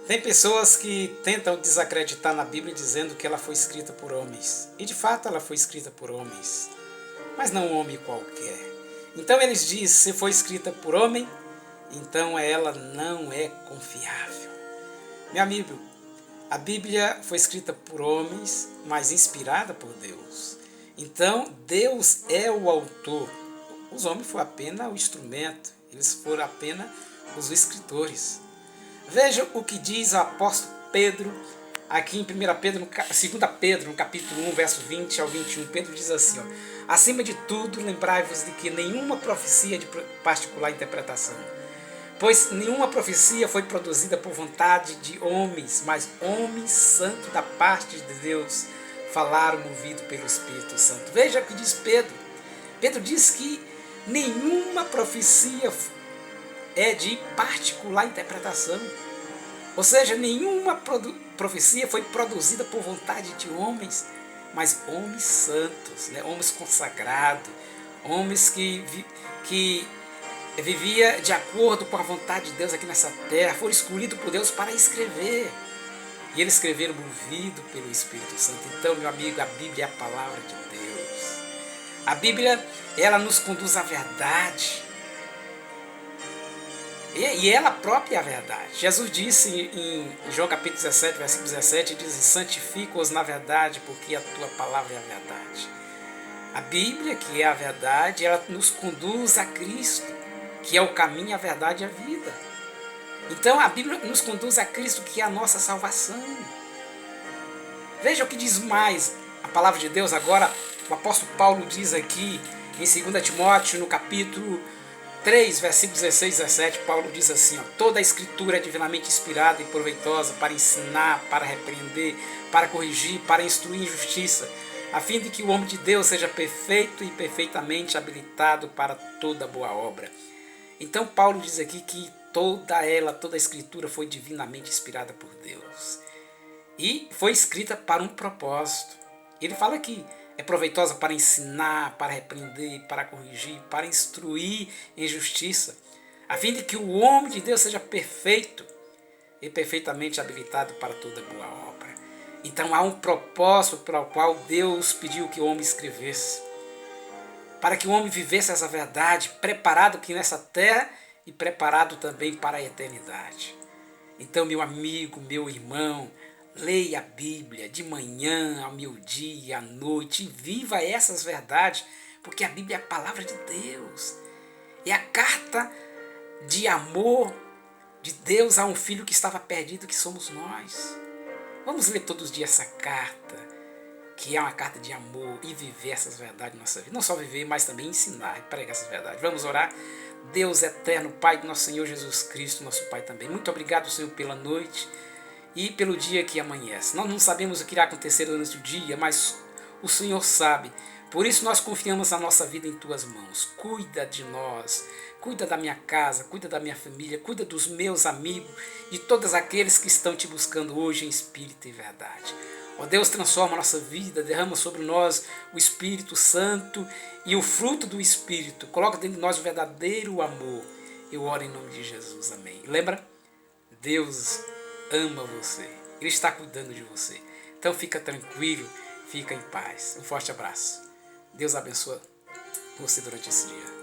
Tem pessoas que tentam desacreditar na Bíblia dizendo que ela foi escrita por homens. E de fato ela foi escrita por homens, mas não um homem qualquer. Então eles dizem, se foi escrita por homem, então ela não é confiável. Meu amigo, a Bíblia foi escrita por homens, mas inspirada por Deus. Então Deus é o autor. Os homens foram apenas o instrumento, eles foram apenas os escritores. Veja o que diz o apóstolo Pedro, aqui em 2 Pedro, no capítulo 1, verso 20 ao 21. Pedro diz assim, acima de tudo, lembrai-vos de que nenhuma profecia de particular interpretação, pois nenhuma profecia foi produzida por vontade de homens, mas homens santos da parte de Deus falaram movido pelo Espírito Santo. Veja o que diz Pedro. Pedro diz que nenhuma profecia é de particular interpretação. Ou seja, nenhuma profecia foi produzida por vontade de homens, mas homens santos, né? Homens consagrados, homens que vivia de acordo com a vontade de Deus aqui nessa terra, foram escolhidos por Deus para escrever. E eles escreveram movido pelo Espírito Santo. Então, meu amigo, a Bíblia é a palavra de Deus. A Bíblia, ela nos conduz à verdade. E ela própria é a verdade. Jesus disse em João capítulo 17, versículo 17, diz, santifica-os na verdade, porque a tua palavra é a verdade. A Bíblia, que é a verdade, ela nos conduz a Cristo, que é o caminho, a verdade e a vida. Então a Bíblia nos conduz a Cristo, que é a nossa salvação. Veja o que diz mais a palavra de Deus agora. O apóstolo Paulo diz aqui em 2 Timóteo, no capítulo 3, versículos 16 e 17, Paulo diz assim, toda a escritura é divinamente inspirada e proveitosa para ensinar, para repreender, para corrigir, para instruir em justiça, a fim de que o homem de Deus seja perfeito e perfeitamente habilitado para toda boa obra. Então Paulo diz aqui que toda a escritura foi divinamente inspirada por Deus. E foi escrita para um propósito. Ele fala que é proveitosa para ensinar, para repreender, para corrigir, para instruir em justiça, a fim de que o homem de Deus seja perfeito e perfeitamente habilitado para toda boa obra. Então há um propósito para o qual Deus pediu que o homem escrevesse, para que o homem vivesse essa verdade, preparado aqui nessa terra e preparado também para a eternidade. Então, meu amigo, meu irmão, leia a Bíblia de manhã, ao meio-dia, à noite, e viva essas verdades, porque a Bíblia é a palavra de Deus. É a carta de amor de Deus a um filho que estava perdido, que somos nós. Vamos ler todos os dias essa carta, que é uma carta de amor, e viver essas verdades na nossa vida. Não só viver, mas também ensinar e pregar essas verdades. Vamos orar. Deus eterno, Pai do nosso Senhor Jesus Cristo, nosso Pai também. Muito obrigado, Senhor, pela noite e pelo dia que amanhece. Nós não sabemos o que irá acontecer durante o dia, mas o Senhor sabe. Por isso nós confiamos a nossa vida em Tuas mãos. Cuida de nós, cuida da minha casa, cuida da minha família, cuida dos meus amigos, de todos aqueles que estão Te buscando hoje em espírito e verdade. Ó Deus, transforma a nossa vida, derrama sobre nós o Espírito Santo e o fruto do Espírito. Coloca dentro de nós o verdadeiro amor. Eu oro em nome de Jesus, amém. Lembra? Deus ama você. Ele está cuidando de você. Então fica tranquilo, fica em paz. Um forte abraço. Deus abençoe você durante esse dia.